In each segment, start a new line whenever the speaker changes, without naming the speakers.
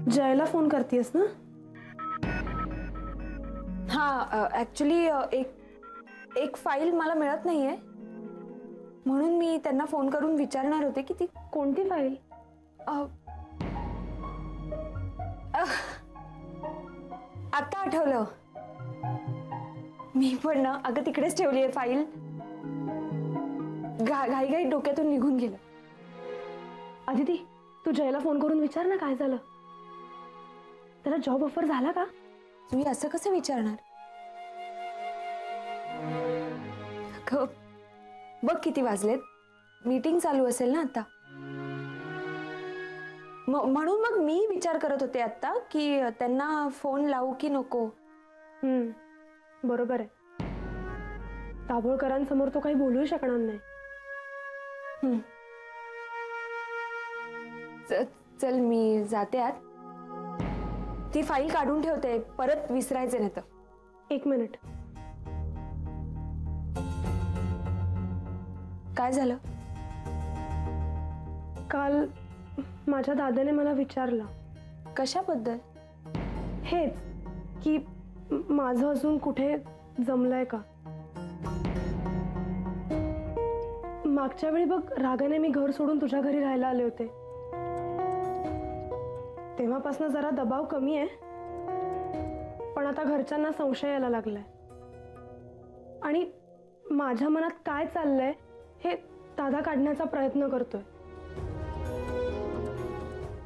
जयला phone करतेस ना?
हाँ, ऍक्च्युली एक फाईल मला मिळत नाहीये, म्हणून मी त्यांना फोन करून विचारणार होते की ती
कोणती फाईल?
आता आठवलं, मी पण ना अगं तिकडेच ठेवली आहे फाईल. घाई डोक्यातून निघून गेलं.
अदिती, तू जयला फोन करून विचार ना काय झालं. त्याला जॉब ऑफर झाला का?
तुम्ही असं कसं विचारणार? बघ किती वाजलेत, मीटिंग चालू असेल ना आता. म्हणून मग मी विचार करत होते आता की त्यांना फोन लावू की नको.
बरोबर आहे. दाभोळकरांसमोर तो काही बोलू शकणार नाही.
चल मी जाते आत. ती फाईल काढून ठेवते, परत विसरायचे नाही तर.
1 मिनिट.
काय झालं?
काल माझ्या दादाने मला विचारलं.
कशाबद्दल?
हेच की माझं अजून कुठे जमलंय का. मागच्या वेळी बघ, रागाने मी घर सोडून तुझ्या घरी राहायला आले होते. तेव्हापासून जरा दबाव कमी आहे, पण आता घरच्यांना संशय यायला लागलाय. आणि माझ्या मनात काय चाललंय हे दादा काढण्याचा प्रयत्न करतोय.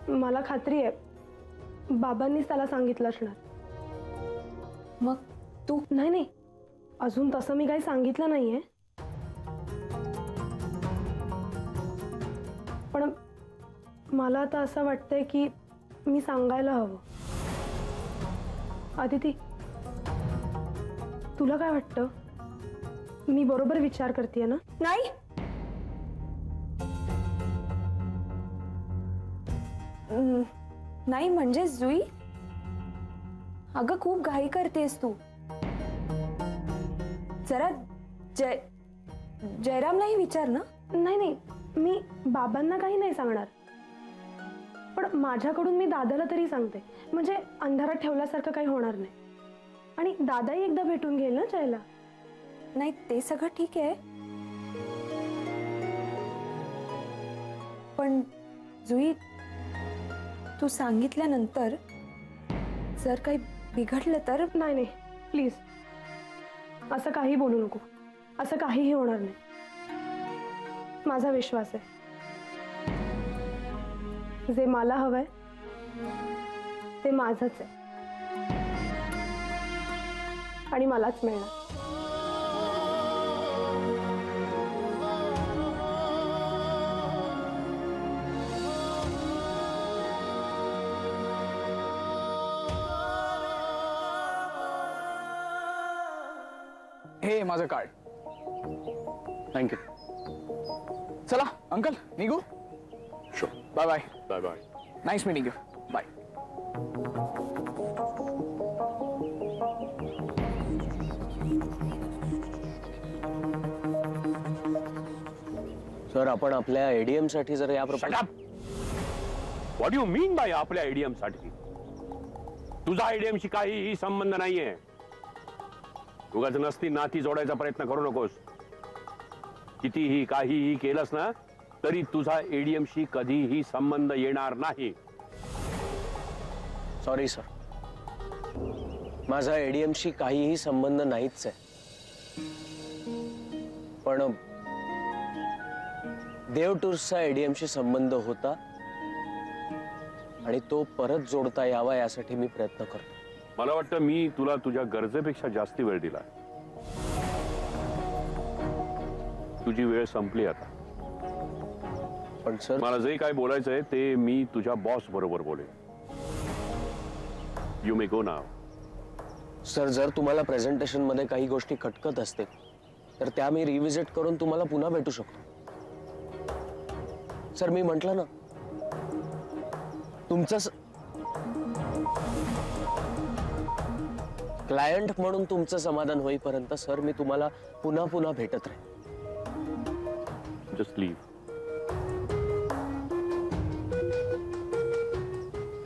मला खात्री आहे बाबांनीच त्याला सांगितलं असणार.
मग तू?
नाही, अजून तसं मी काही सांगितलं नाहीये, पण मला आता असं वाटतंय की मी सांगायला हवं. अदिती, तुला काय वाटतं? मी बरोबर विचार करतेय ना?
नाही, नाही म्हणजे जुई, अगं खूप घाई करतेस तू. जरा जयरामलाही विचार ना.
नाही, मी बाबांना काही नाही सांगणार, पण माझ्याकडून मी दादाला तरी सांगते, म्हणजे अंधारात ठेवल्यासारखं काही होणार नाही. आणि दादाही एकदा भेटून घेईल ना जयला.
नाही, ते सगळं ठीक आहे, पण जुई तू सांगितल्यानंतर जर काही बिघडलं तर.
नाही, प्लीज असं काही बोलू नको. असं काहीही होणार नाही, माझा विश्वास आहे. जे मला हवंय ते माझंच आहे आणि मलाच मिळणार.
हे माझं कार्ड. थँक्यू. चला अंकल, निघू. Bye bye.
Bye bye.
Nice meeting you. Bye.
Sir, आपण आपल्या एडीएम साठी जर या
what do you mean by आपल्या एडीएम साठी? तुझा एडीएमशी काहीही संबंध नाहीये. उगाच नसती नाती जोडायचा प्रयत्न करू नकोस. कितीही काहीही केलंस ना तरी तुझा एडीएमशी कधीही संबंध येणार नाही.
सॉरी सर, माझा एडीएमशी काहीही संबंध नाहीच आहे. पण देव टूर्सचा एडीएमशी संबंध होता आणि तो परत जोडता यावा यासाठी मी प्रयत्न करतो.
मला वाटतं मी तुला तुझ्या गरजेपेक्षा जास्ती वेळ दिला. तुझी वेळ संपली आता.
पण सर,
मला जे काय बोलायचंय ते मी तुझ्या बॉस बरोबर बोलेन. You may go now.
Sir, जर तुम्हाला प्रेझेंटेशन मध्ये काही गोष्टी खटकत असतील तर त्या मी रिव्हिजिट करून तुम्हाला पुन्हा भेटू शकतो. सर, मी म्हटलं ना, तुमचं क्लायंट म्हणून तुमचं समाधान होईपर्यंत सर मी तुम्हाला पुन्हा पुन्हा भेटत राहीन.
Just leave.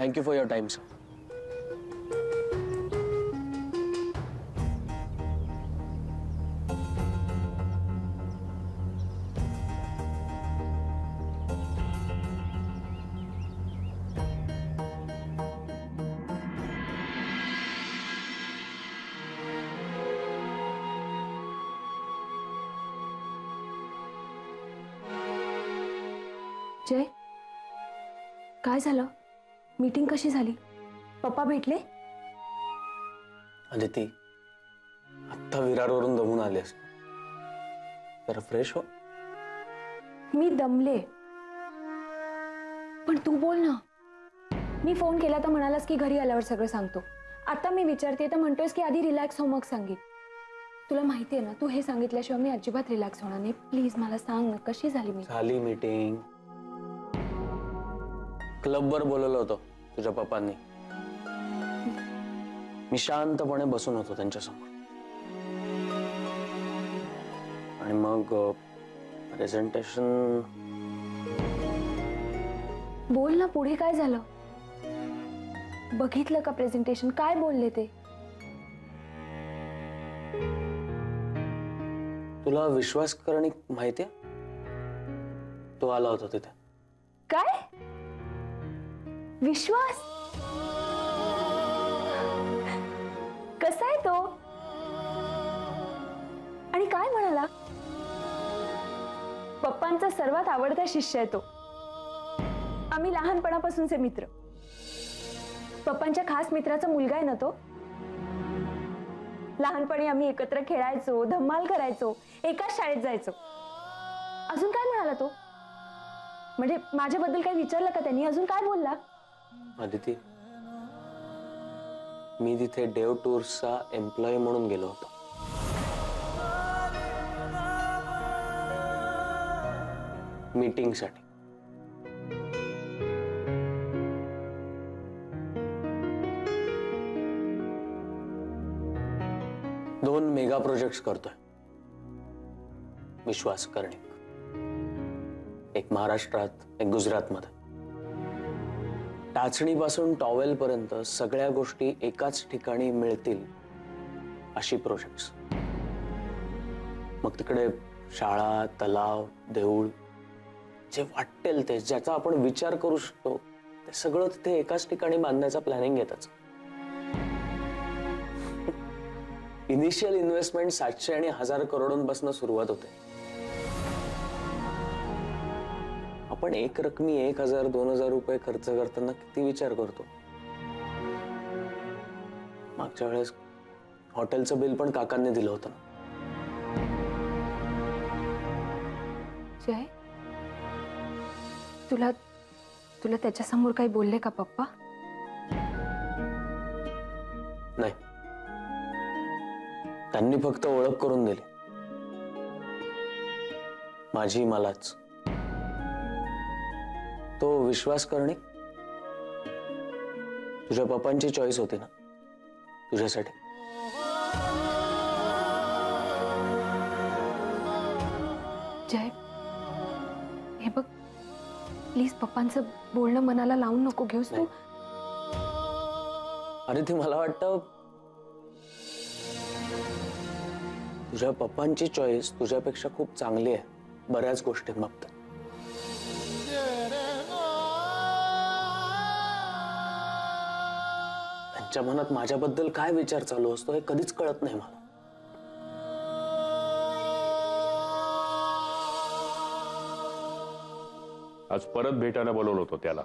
Thank you for your time sir.
Jai, काय झालं? मीटिंग कशी झाली? पप्पा भेटले?
अदिती, आत्ता विरारवरून दमून आलेस, जरा फ्रेश हो.
मी दमले, पण तू बोल ना. मी फोन केला तर म्हणालास की घरी आल्यावर सगळं सांगतो. आता मी विचारते तर म्हणतोयस की आधी रिलॅक्स हो मग सांगेन. तुला माहितीये ना, तू हे सांगितल्याशिवाय मी अजिबात रिलॅक्स होणार नाही. प्लीज मला सांग ना, कशी झाली मीटिंग?
झाली मीटिंग. क्लबवर बोलवलं होतं तुझ्या पप्पांनी. मी शांतपणे बसून होतो त्यांच्यासमोर आणि मग प्रेझेंटेशन.
बोल ना, पुढे काय झालं? बघितलं का प्रेझेंटेशन? काय बोलले ते?
तुला विश्वास करणी माहितीये? तो आला होता तिथे.
काय? विश्वास? कसा आहे तो आणि काय म्हणाला? पप्पांचा सर्वात आवडता शिष्य आहे तो. आम्ही लहानपणापासूनचे मित्र. पप्पांच्या खास मित्राचा मुलगा आहे ना तो. लहानपणी आम्ही एकत्र खेळायचो, धम्माल करायचो, एकाच शाळेत जायचो. अजून काय म्हणाला तो? म्हणजे माझ्याबद्दल काही विचारलं का त्यांनी? अजून काय बोलला?
अदिती, मी तिथे डेव टूर्सचा एम्प्लॉई म्हणून गेलो होतो. मीटिंगसाठी. दोन मेगा प्रोजेक्ट्स करतोय विश्वास कर्णिक. एक महाराष्ट्रात, एक गुजरातमध्ये. टाचणीपासून टॉवेल पर्यंत सगळ्या गोष्टी एकाच ठिकाणी मिळतील अशी प्रोजेक्ट्स. मग तिकडे शाळा, तलाव, देऊळ, जे वाटेल ते, ज्याचा आपण विचार करू शकतो, ते सगळं तिथे एकाच ठिकाणी बांधण्याचा प्लॅनिंग येतच. इनिशियल इन्व्हेस्टमेंट 700 आणि 1000 करोडांपासून सुरुवात होते. आपण एक रकमी 1000-2000 रुपये खर्च करताना किती विचार करतो. मागच्या वेळेस हॉटेलचं बिल पण काकांनी दिलं होतं.
जय, तुला त्याच्यासमोर काही बोलले का पप्पा?
नाही, त्यांनी फक्त ओळख करून दिली, माझी मलाच. तो विश्वास करणे तुझ्या पप्पांची चॉईस होती ना तुझ्यासाठी.
जय, हे बघ, प्लीज पप्पांचं बोलणं मनाला लावून नको घेऊस तू.
अरे ते मला वाटतं तुझ्या पप्पांची चॉईस तुझ्यापेक्षा खूप चांगली आहे बऱ्याच गोष्टींबाबत. त्यांच्या मनात माझ्याबद्दल काय विचार चालू असतो हे कधीच कळत नाही मला.
आज परत भेटायला बोलवलं होतं त्याला.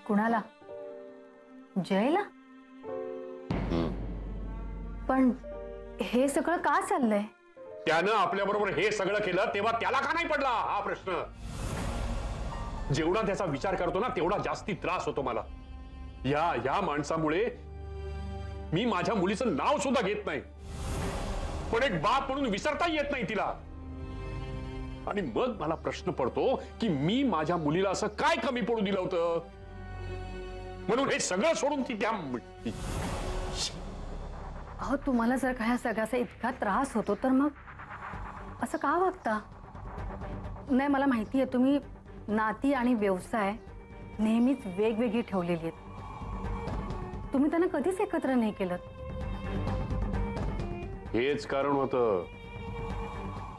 कुणाला? जयला? पण हे सगळं का चाललंय?
त्यानं आपल्या बरोबर हे सगळं केलं तेव्हा त्याला का नाही पडला हा प्रश्न. जेवढा त्याचा विचार करतो ना तेवढा जास्ती त्रास होतो मला. या माणसामुळे मी माझ्या मुलीचं नाव सुद्धा घेत नाही, पण एक बाप म्हणून विसरता येत नाही तिला. आणि मग मला प्रश्न पडतो की मी माझ्या मुलीला असं काय कमी पडू दिलं होतं म्हणून हे सगळं सोडून ती त्या.
अहो, तुम्हाला जर ह्या सगळ्याचा इतका त्रास होतो तर मग असं का वागता? नाही, मला माहिती आहे तुम्ही नाती आणि व्यवसाय नेहमीच वेगवेगळी ठेवलेली आहेत. तुम्ही त्यांना कधीच एकत्र नाही केलं.
हेच कारण होतं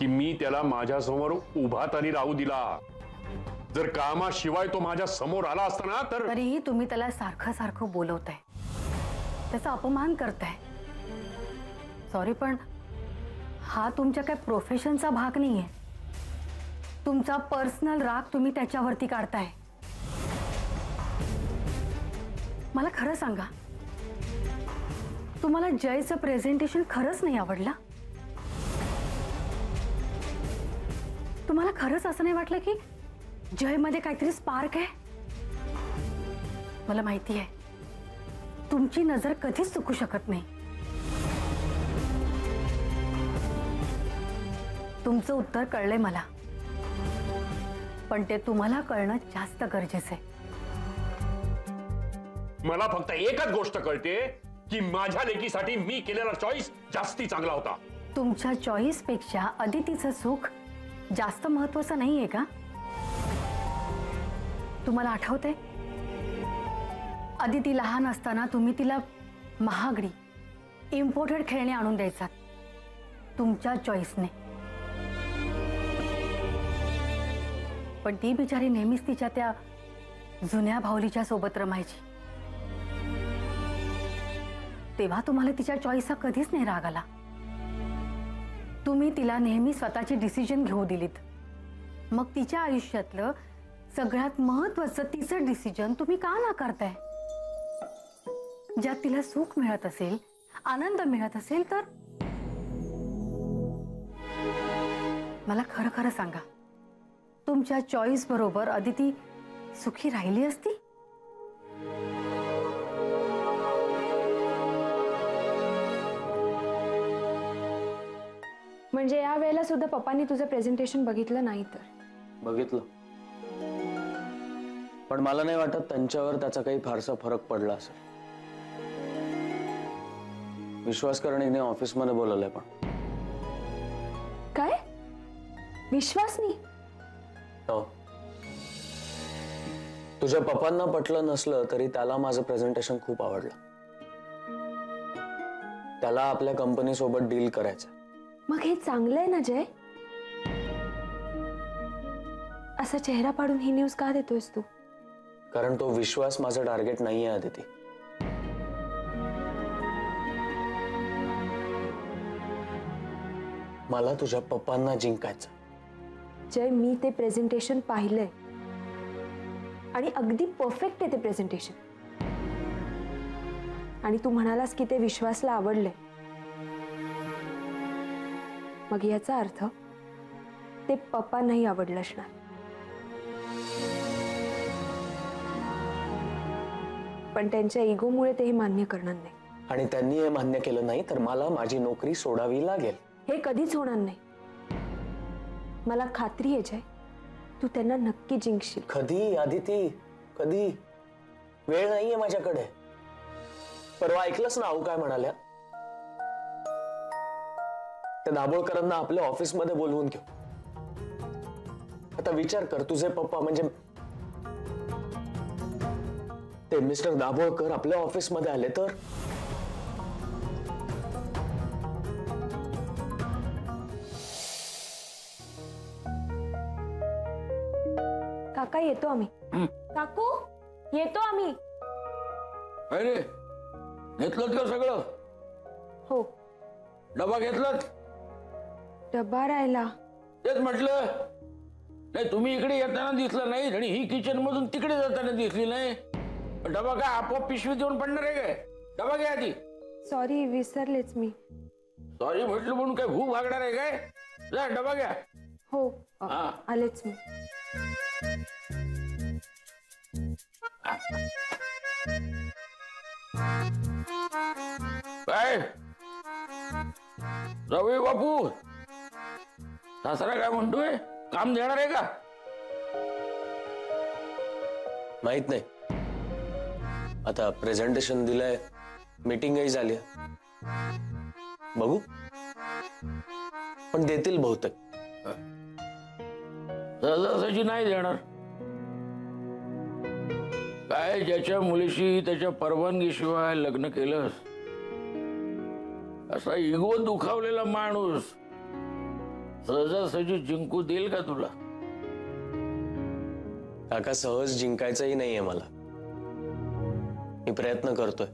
की मी त्याला माझ्या समोर उभा तरी राहू दिला. जर कामाशिवाय तो माझ्या समोर आला असता ना तर
तरीही तुम्ही त्याला सारखं सारखं बोलवताय, त्याचा अपमान करताय. सॉरी, पण हा तुमच्या काय प्रोफेशनचा भाग नाहीये. तुमचा पर्सनल राग तुम्ही त्याच्यावरती काढताय. मला खरं सांगा, तुम्हाला जयचं प्रेझेंटेशन खरंच नाही आवडलं? तुम्हाला खरंच असं नाही वाटलं की जयमध्ये काहीतरी स्पार्क आहे? मला माहिती आहे, तुमची नजर कधीच चुकू शकत नाही. तुमचं उत्तर कळलंय मला, पण ते तुम्हाला कळणं जास्त गरजेचं आहे.
मला फक्त एकच गोष्ट कळते की माझ्या लेकीसाठी मी केलेला चॉईस जास्ती चांगला होता.
तुमच्या चॉईस पेक्षा अदितीचं सुख जास्त महत्वाचं नाहीये का? तुम्हाला आठवतंय, अदिती लहान असताना तुम्ही तिला महागडी इम्पोर्टेड खेळणी आणून द्यायचात, तुमच्या चॉईसने. पण ती बिचारी नेहमीच तिच्या त्या जुन्या भावलीच्या सोबत रमायची. तेव्हा तुम्हाला तिच्या चॉईसचा कधीच नाही राग आला. तुम्ही तिला नेहमी स्वतःची डिसिजन घेऊ दिलीत. मग तिच्या आयुष्यातलं सगळ्यात महत्वाचं तिचं डिसिजन तुम्ही का नाकारताय? ज्यात तिला सुख मिळत असेल, आनंद मिळत असेल तर मला खरं खरं सांगा, तुमच्या चॉईस बरोबर अदिती सुखी राहिली असती?
म्हणजे या वेळेला सुद्धा पप्पांनी तुझं प्रेझेंटेशन बघितलं नाही तर?
बघितलं, पण मला नाही वाटत त्यांच्यावर त्याचा काही फारसा फरक पडला असेल. विश्वास करणीने ऑफिसमध्ये बोलवलंय. पण
काय विश्वासनी?
हो, तुझ्या पप्पांना पटलं नसलं तरी त्याला माझं प्रेझेंटेशन खूप आवडलं. त्याला आपल्या कंपनी सोबत डील करायचं.
मग हे चांगलं आहे ना जय? असा चेहरा पाडून ही न्यूज का देतोयस तू?
कारण तो विश्वास माझं टार्गेट नाहीये अदिती. मला तुझ्या पप्पांना जिंकायचं.
जय, मी ते प्रेझेंटेशन पाहिलंय आणि अगदी परफेक्ट आहे ते प्रेझेंटेशन. आणि तू म्हणालास की ते विश्वासला आवडलंय. मग याचा अर्थ ते पप्पांनाही आवडलं असणार. पण त्यांच्या इगोमुळे ते हे मान्य करणार नाही.
आणि त्यांनी हे मान्य केलं नाही तर मला माझी नोकरी सोडावी लागेल.
हे कधीच होणार नाही. मला खात्री आहे जय, तू त्यांना नक्की जिंकशील.
कधी अदिती, कधी? वेळ नाहीये माझ्याकडे. परवा ऐकलंस ना आऊ काय म्हणाल्या? त्या दाभोळकरांना आपल्या ऑफिसमध्ये बोलवून घेऊ. आता विचार कर, तुझे पप्पा म्हणजे ते मिस्टर दाभोळकर आपल्या ऑफिसमध्ये आले तर?
काका येतो आम्ही. काकू येतो आम्ही.
अरे घेतलं का सगळं?
हो.
डबा घेतलात?
डबा राहिला.
तेच म्हटलं. नाही, तुम्ही इकडे येताना दिसलं नाही आणि ही किचन मधून तिकडे जाताना दिसली नाही. डबा काय आपोआप पिशवी देऊन पडणार आहे काय? डबा घ्या आधी.
सॉरी, विसरलेच मी.
सॉरी म्हटलं म्हणून काय भूक भागणार आहे काय? जा डबा घ्या.
हो,
हा.
आलेच मी.
काय रवी बापू, सासरा काय म्हणतोय? काम देणार आहे का?
माहित नाही. आता प्रेझेंटेशन दिलंय, मीटिंगही झाली, बघू. पण देतील बहुतेक.
सहजासहजी नाही देणार. काय ज्याच्या मुलीशी त्याच्या परवानगीशिवाय लग्न केलंस असा इगो दुखावलेला माणूस सहजासहजी जिंकू देईल का तुला?
काका सहज जिंकायचंही नाहीये मला. मी प्रयत्न करतोय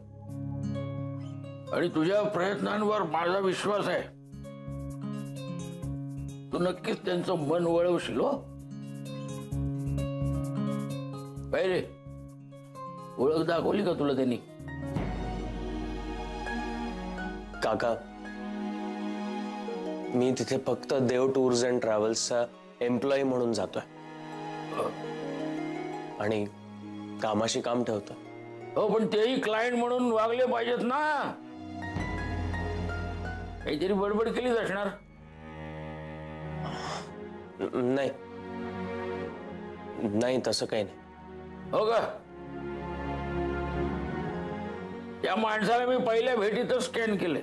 आणि तुझ्या प्रयत्नांवर माझा विश्वास आहे. तू नक्कीच त्यांचं मन वळवशील. हो पहिले ओळख दाखवली का तुला त्यांनी?
काका मी तिथे फक्त देव टूर्स अँड ट्रॅव्हल्सचा एम्प्लॉई म्हणून जातोय आणि कामाशी काम ठेवतोय.
हो पण तेही क्लायंट म्हणून वागले पाहिजेत ना. काहीतरी बडबड केलीच असणार.
नाही नाही तसं काही नाही.
हो का? त्या माणसाला मी पहिल्या भेटीतच स्कॅन केले.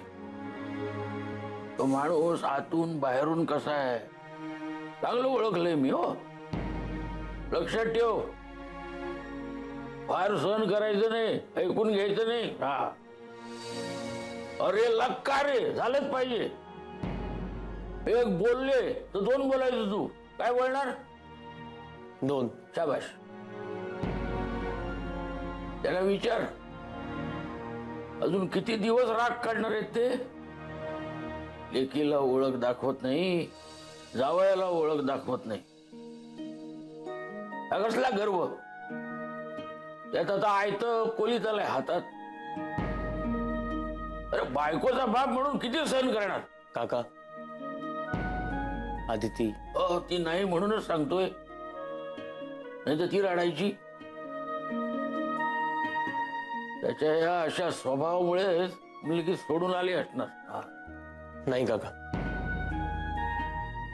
तो माणूस आतून बाहेरून कसा आहे चांगलं ओळखलंय मी. हो लक्षात ठेव, फार सहन करायचं नाही, ऐकून घ्यायचं नाही. हा अरे लक्का रे झालंच पाहिजे. एक बोलले तर दोन बोलायचं. तू काय बोलणार?
दोन.
शाबाश. त्याला विचार अजून किती दिवस राग काढणार आहेत ते. लेकीला ओळख दाखवत नाही, जावयाला ओळख दाखवत नाही. हा कसला गर्व? त्यात आता आयतं कोलीत आलंय हातात. अरे बायकोचा बाप म्हणून किती सहन करणार?
काका आदिती
ती नाही म्हणूनच सांगतोय, नाही तर ती रडायची. त्याच्या या अशा स्वभावामुळे मुलगी सोडून आली असणार.
नाही काका,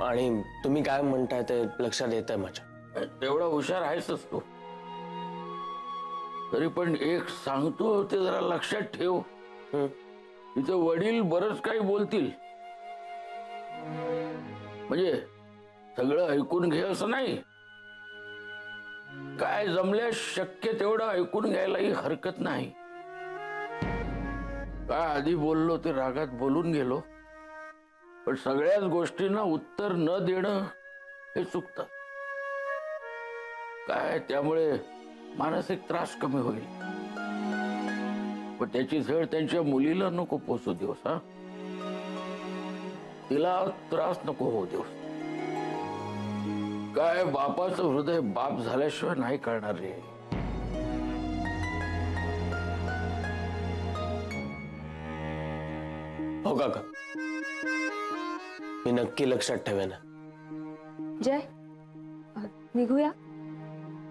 आणि तुम्ही काय म्हणताय ते लक्षात येत आहे माझ्या.
तेवढा हुशार आहेच तो. तरी पण एक सांगतो ते जरा लक्षात ठेव. तिचे वडील बरंच काही बोलतील, म्हणजे सगळं ऐकून घे असं नाही. काय जमल्यास शक्य तेवढं ऐकून घ्यायलाही हरकत नाही. काय आधी बोललो ते रागात बोलून गेलो, पण सगळ्याच गोष्टींना उत्तर न देणं हे चुकतं. काय त्यामुळे मानसिक त्रास कमी होईल, पण त्याची झळ त्यांच्या मुलीला नको पोचू देऊस. हा तिला त्रास नको होऊ देऊस. काय बापाचं हृदय बाप झाल्याशिवाय नाही कळणार रे.
हो काका, मी नक्की लक्षात ठेवेन.
जय निघूया.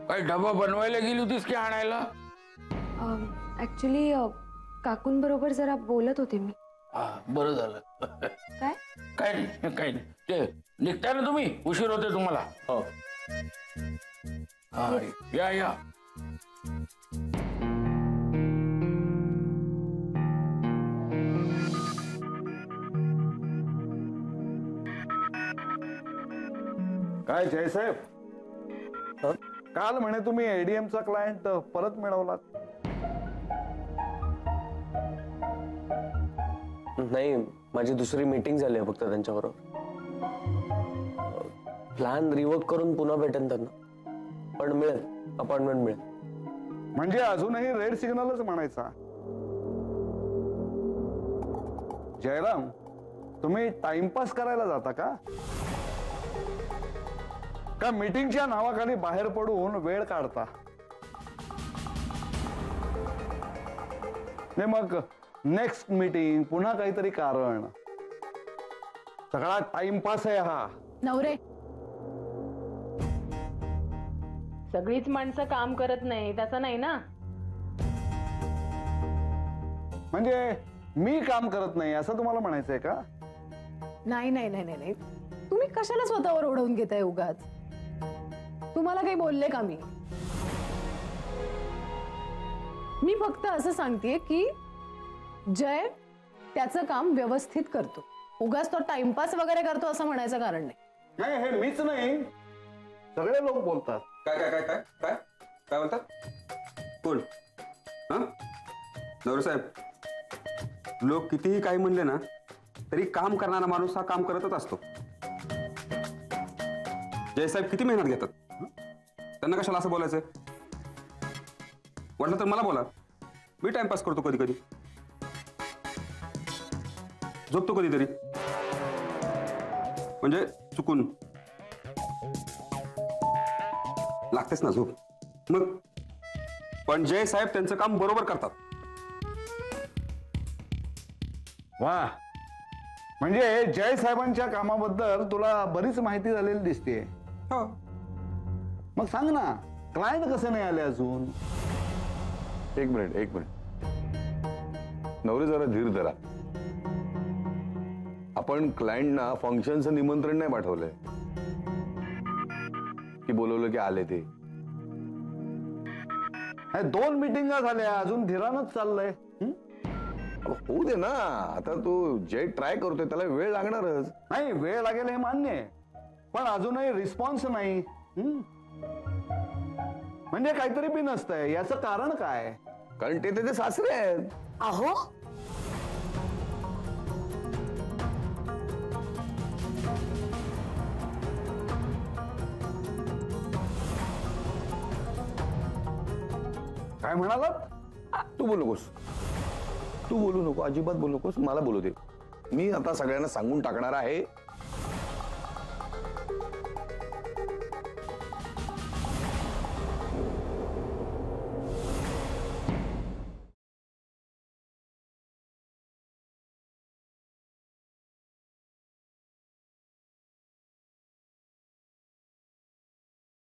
काय डबा बनवायला गेली होतीस की आणायला?
ऍक्च्युली काकूंबरोबर जरा बोलत होते मी.
बरं झालं.
काय?
काय नाही काय नाही. ते निघताय ना तुम्ही? उशीर होते तुम्हाला.
हो
या या.
काय जयसाहेब, काल म्हणे तुम्ही एडीएमचा क्लायंट परत मिळवलात?
नाही, माझी दुसरी मीटिंग झाली आहे फक्त त्यांच्याबरोबर. प्लॅन रिवर्क करून पुन्हा भेटेन त्यांना, पण मिळेल, अपॉइंटमेंट मिळेल.
म्हणजे अजूनही रेड सिग्नलच म्हणायचा. जयराम, तुम्ही टाइमपास करायला जाता का मीटिंगच्या नावाखाली बाहेर पडून वेळ काढता? नाही मग नेक्स्ट मीटिंग, पुन्हा काहीतरी कारण. सगळा टाइमपास आहे हा.
नवरे, सगळीच माणसं काम करत नाही त्याचं नाही ना.
म्हणजे मी काम करत नाही असं तुम्हाला म्हणायचंय का?
नाही नाही नाही नाही, तुम्ही कशाला स्वतःवर ओढवून घेताय उगाच? तुम्हाला काही बोलले का मी? मी फक्त असं सांगतेय की जय त्याचं काम व्यवस्थित करतो, उगाच तो टाइमपास वगैरे करतो असं म्हणायचं कारण नाही.
नाही, हे मीच नाही, सगळे लोक बोलतात.
काय काय काय काय काय काय म्हणतात? कोण? हा नवरे साहेब, लोक कितीही काही म्हणले ना तरी काम करणारा माणूस हा काम करतच असतो. जयसाहेब किती मेहनत घेतात, त्यांना कशाला असं बोलायचंय? वाटलं तर मला बोला, मी टाइमपास करतो कधी कधी, झोपतो कधीतरी, म्हणजे चुकून लागतेच ना झोप. मग पण जय साहेब त्यांचं काम बरोबर करतात.
वा, म्हणजे जय साहेबांच्या कामाबद्दल तुला बरीच माहिती झालेली दिसते.
हो.
मग सांग ना, क्लायंट कसे नाही आले अजून?
एक मिनिट नवरे, जरा धीर धरा. आपण क्लायंटना फंक्शनचं निमंत्रण नाही पाठवलंय की बोलवलं की आले ते.
2 मीटिंगा झाल्या, अजून धीरानच चाललंय.
होऊ दे ना, आता तू जे ट्राय करतोय त्याला वेळ लागणारच.
नाही, वेळ लागेल हे मान्य आहे, पण अजूनही रिस्पॉन्स नाही. म्हणजे काहीतरी बी नसतंय. याचं कारण काय?
कारण ते त्याचे सासरे आहेत.
अहो,
काय म्हणालात?
तू बोलू नकोस, तू बोलू नको, अजिबात बोलू नकोस. मला बोलू दे. मी आता सगळ्यांना सांगून टाकणार आहे